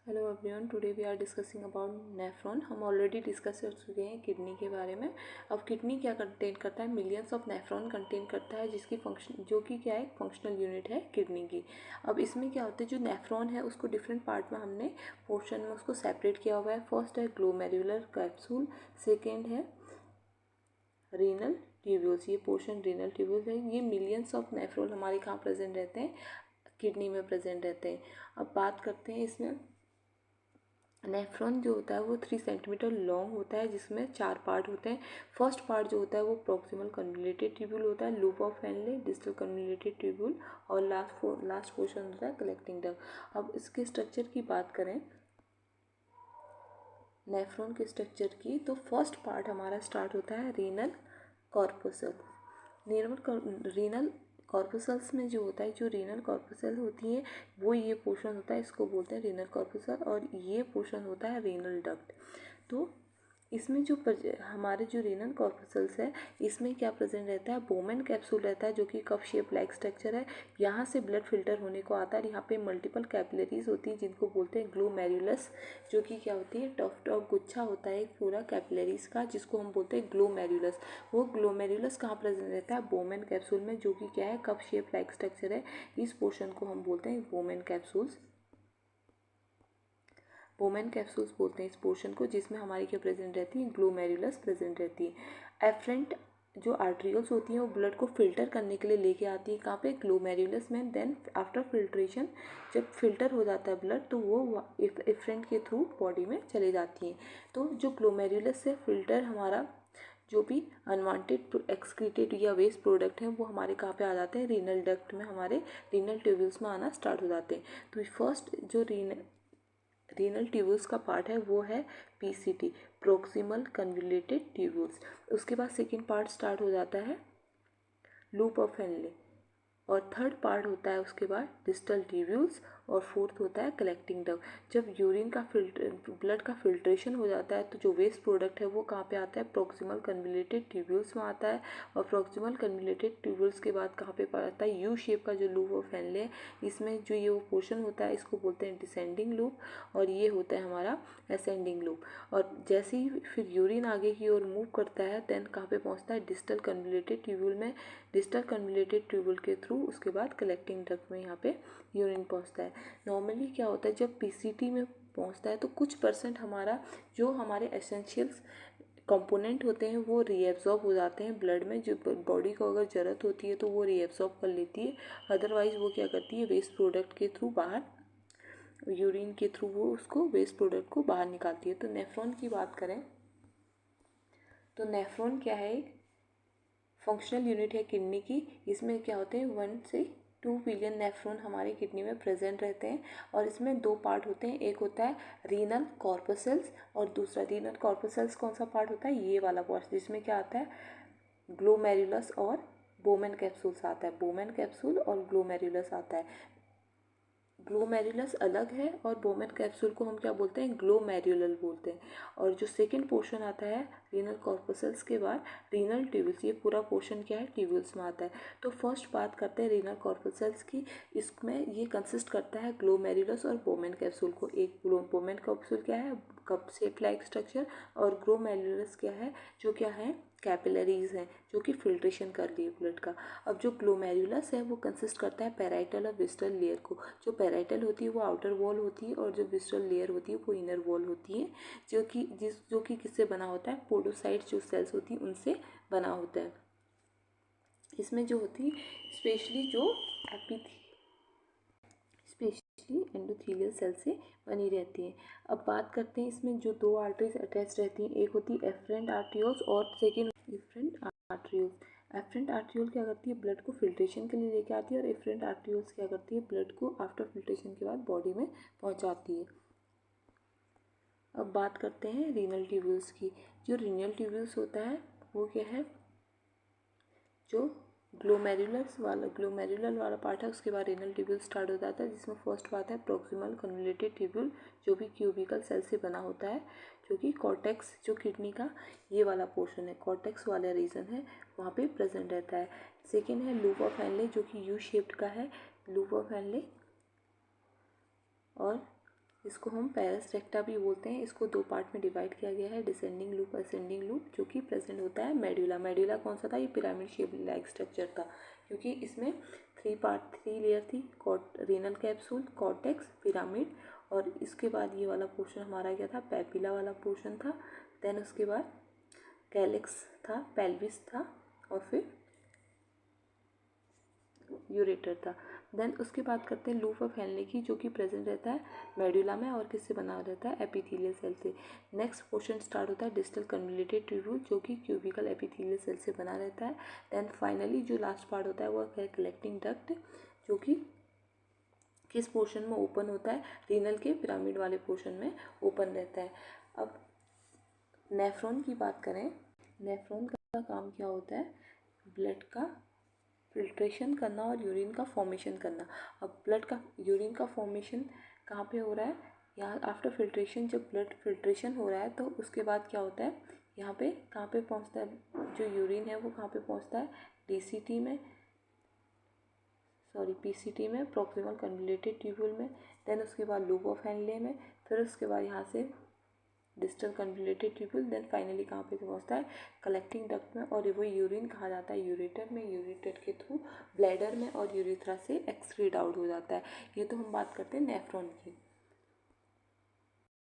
Hello everyone, today we are discussing about nephron. हम already discuss कर चुके हैं किडनी के बारे में। अब किडनी क्या कंटेन करता है? मिलियंस ऑफ नेफ्रॉन कंटेन करता है, जिसकी फंक्शन जो कि क्या है, फंक्शनल यूनिट है किडनी की। अब इसमें क्या होता है, जो नेफ्रॉन है उसको डिफरेंट पार्ट में हमने पोर्शन में उसको सेपरेट किया हुआ है। फर्स्ट है ग्लोमेरुलर कैप्सूल, सेकेंड है रीनल ट्यूब्यूल्स। ये पोर्शन रीनल ट्यूब्यूल्स है। ये मिलियंस ऑफ नेफ्रॉन हमारे कहाँ प्रेजेंट रहते हैं? किडनी में प्रेजेंट रहते हैं। अब बात करते हैं इसमें नेफ्रॉन जो होता है वो 3 सेंटीमीटर लॉन्ग होता है, जिसमें 4 पार्ट होते हैं। फर्स्ट पार्ट जो होता है वो प्रॉक्सिमल कन्वोल्यूटेड ट्यूब्यूल होता है, loop of Henle, distal convoluted tubule, और लास्ट पोर्शन होता है कलेक्टिंग डक्ट। अब इसके स्ट्रक्चर की बात करें, नेफ्रॉन के स्ट्रक्चर की, तो फर्स्ट पार्ट हमारा स्टार्ट होता है रीनल कॉर्पसल। रीनल कॉर्पसल्स में जो होता है, जो रीनल कॉर्पसल होती है वो ये पोर्शन होता है, इसको बोलते हैं रीनल कॉर्पसल, और ये पोर्शन होता है रीनल डक्ट। तो इसमें जो हमारे जो रीनल कॉर्पसल्स है, इसमें क्या प्रेजेंट रहता है? बोमेन कैप्सूल रहता है, जो कि कप शेप लाइक स्ट्रक्चर है। यहाँ से ब्लड फिल्टर होने को आता है। यहाँ पे मल्टीपल कैपिलरीज होती हैं, जिनको बोलते हैं ग्लोमेरुलस, जो कि क्या होती है, टफ्ट और गुच्छा होता है एक पूरा कैपिलरीज का, जिसको हम बोलते हैं ग्लोमेरुलस। वो ग्लोमेरुलस कहाँ प्रेजेंट रहता है? बोमेन कैप्सूल में, जो कि क्या है, कप शेप लाइक स्ट्रक्चर है। इस पोर्शन को हम बोलते हैं बोमेन कैप्सूल्स। बोमेन कैप्सूल्स बोलते हैं इस पोर्शन को, जिसमें हमारी क्या प्रेजेंट रहती है? ग्लोमेरुलस प्रेजेंट रहती है। एफरेंट जो आर्ट्रियल्स होती हैं वो ब्लड को फिल्टर करने के लिए लेके आती है कहाँ पे? ग्लोमेरुलस में। देन आफ्टर फिल्ट्रेशन, जब फिल्टर हो जाता है ब्लड, तो वो एफरेंट के थ्रू बॉडी में चले जाती हैं। तो जो ग्लोमेरुलस से फिल्टर हमारा जो भी अनवांटेड एक्सक्रीटेड या वेस्ट प्रोडक्ट हैं, वो हमारे कहाँ पे आ जाते हैं? रीनल डक्ट में, हमारे रीनल ट्यूब्यूल्स में आना स्टार्ट हो जाते हैं। तो फर्स्ट जो रीनल ट्यूब्यूल्स का पार्ट है वो है पीसीटी, प्रोक्सिमल कन्वोल्यूटेड ट्यूब्यूल्स। उसके बाद सेकेंड पार्ट स्टार्ट हो जाता है लूप ऑफ हेनले, और थर्ड पार्ट होता है उसके बाद डिस्टल ट्यूब्यूल्स, और फोर्थ होता है कलेक्टिंग डक्ट। जब यूरिन का ब्लड का फिल्ट्रेशन हो जाता है, तो जो वेस्ट प्रोडक्ट है वो कहाँ पे आता है? प्रोक्सिमल कन्वोल्यूटेड ट्यूब्यूल्स में आता है। और प्रोक्सिमल कन्वोल्यूटेड ट्यूब्यूल्स के बाद कहाँ पे आता है? यू शेप का जो लूप ऑफ हेनले है, इसमें जो ये वो पोर्शन होता है, इसको बोलते हैं डिसेंडिंग लूप, और ये होता है हमारा असेंडिंग लूप। और जैसे ही फिर यूरिन आगे की ओर मूव करता है, देन कहाँ पे पहुँचता है? डिस्टल कन्वोल्यूटेड ट्यूब्यूल में। डिस्टल कन्वोल्यूटेड ट्यूब्यूल के थ्रू उसके बाद कलेक्टिंग डक्ट में यहाँ पे यूरिन पहुँचता है। नॉर्मली क्या होता है, जब पीसीटी में पहुँचता है तो कुछ परसेंट हमारा जो हमारे एसेंशियल्स कंपोनेंट होते हैं वो रीएब्जॉर्ब हो जाते हैं ब्लड में। जो बॉडी को अगर ज़रूरत होती है तो वो रीएब्जॉर्ब कर लेती है, अदरवाइज वो क्या करती है? वेस्ट प्रोडक्ट के थ्रू बाहर, यूरिन के थ्रू वो उसको वेस्ट प्रोडक्ट को बाहर निकालती है। तो नेफ्रॉन की बात करें तो नेफ्रॉन क्या है? फंक्शनल यूनिट है किडनी की। इसमें क्या होते हैं? 1 से 2 बिलियन नेफ्रॉन हमारी किडनी में प्रेजेंट रहते हैं, और इसमें 2 पार्ट होते हैं। एक होता है रीनल कॉर्पसल्स, और दूसरा रीनल कॉर्पसल्स कौन सा पार्ट होता है? ये वाला पार्ट, जिसमें क्या आता है? ग्लोमेरुलस और बोमेन कैप्सूल्स आता है। बोमेन कैप्सूल और ग्लोमेरुलस आता है। ग्लोमेरुलस अलग है, और बोमेन कैप्सूल को हम क्या बोलते हैं? ग्लोमेरुलल बोलते हैं। और जो सेकंड पोर्शन आता है रीनल कॉर्पसल्स के बाद, रीनल ट्यूब्यूल्स, ये पूरा पोर्शन क्या है? ट्यूब्यूल्स में आता है। तो फर्स्ट बात करते हैं रीनल कॉर्पसल्स की। इसमें ये कंसिस्ट करता है ग्लोमेरुलस और बोमेन कैप्सूल को। एक बोमेन कैप्सूल क्या है? कप शेप लाइक स्ट्रक्चर, और ग्लोमेरुलस क्या है? जो क्या है? कैपिलरीज हैं, जो कि फिल्ट्रेशन कर रही है ब्लड का। अब जो ग्लोमेरुलस है वो कंसिस्ट करता है पैराइटल और विस्टल लेयर को। जो पैराइटल होती है वो आउटर वॉल होती है, और जो विस्टल लेयर होती है वो इनर वॉल होती है, जो कि किससे बना होता है? पोडोसाइट्स जो सेल्स होती हैं उनसे बना होता है। इसमें जो होती है स्पेशली जो स्पेशली एंडोथेलियल सेल से बनी रहती है। अब बात करते हैं इसमें जो 2 आर्टरीज अटैच रहती हैं, एक होती है एफरेंट आर्ट्रियोल्स और second efferent arterioles. Efferent arteriole क्या करती है? ब्लड को फिल्ट्रेशन के लिए लेके आती है, और एफरेंट आर्ट्रियोल्स क्या करती है? ब्लड को आफ्टर फिल्ट्रेशन के बाद बॉडी में पहुंचाती है। अब बात करते हैं रीनल ट्यूब्यूल्स की। जो रीनल ट्यूब्यूल्स होता है वो क्या है? जो ग्लोमेरुलर वाला पार्ट है, उसके बाद रीनल ट्यूब्यूल स्टार्ट हो जाता है, जिसमें फर्स्ट बात है प्रॉक्सिमल कन्वोल्यूटेड ट्यूब्यूल, जो भी क्यूबिकल सेल से बना होता है, जो कि कॉर्टेक्स, जो किडनी का ये वाला पोर्शन है, कॉर्टेक्स वाला रीजन है, वहाँ पे प्रेजेंट रहता है। सेकेंड है लूप ऑफ हेनले, जो कि यू शेप्ड का है, लूप ऑफ हेनले। और इसको हम पेरस रेक्टा भी बोलते हैं। इसको दो पार्ट में डिवाइड किया गया है, डिसेंडिंग लूप, असेंडिंग लूप, जो कि प्रेजेंट होता है मेडुला। मेडुला कौन सा था? ये पिरामिड शेप लाइक स्ट्रक्चर था, क्योंकि इसमें थ्री लेयर थी, रीनल कैप्सूल, कॉर्टेक्स, पिरामिड, और इसके बाद ये वाला पोर्शन हमारा क्या था? पेपिला वाला पोर्शन था। देन उसके बाद कैलिक्स था, पेल्विस था, और फिर यूरेटर था। देन उसकी बात करते हैं लूप ऑफ हेनले की, जो कि प्रेजेंट रहता है मेडुला में और किससे बना रहता है? एपिथेलियल सेल से। नेक्स्ट पोर्शन स्टार्ट होता है डिस्टल कन्वोल्यूटेड ट्यूब्यूल, जो कि क्यूबिकल एपिथेलियल सेल से बना रहता है। देन फाइनली जो लास्ट पार्ट होता है वो है कलेक्टिंग डक्ट, जो कि किस पोर्शन में ओपन होता है? रीनल के पिरामिड वाले पोर्शन में ओपन रहता है। अब नेफ्रॉन की बात करें, नेफ्रॉन का काम क्या होता है? ब्लड का फिल्ट्रेशन करना और यूरिन का फॉर्मेशन करना। अब यूरिन का फॉर्मेशन कहाँ पे हो रहा है? यहाँ आफ्टर फिल्ट्रेशन, जब ब्लड फिल्ट्रेशन हो रहा है तो उसके बाद क्या होता है? यहाँ पे कहाँ पे पहुँचता है? जो यूरिन है वो कहाँ पे पहुँचता है? पीसीटी में, प्रॉक्सिमल कन्वोल्यूटेड ट्यूब्यूल में। देन उसके बाद लूप ऑफ हेनले में, फिर उसके बाद यहाँ से distal convoluted tubule, then finally कहाँ पे पहुँचता है? कलेक्टिंग डक्ट में, और वो यूरिन कहा जाता है यूरेटर में, यूरेटर के थ्रू ब्लैडर में और यूरेथ्रा से एक्सक्रीट आउट हो जाता है। ये तो हम बात करते हैं नेफ्रॉन की।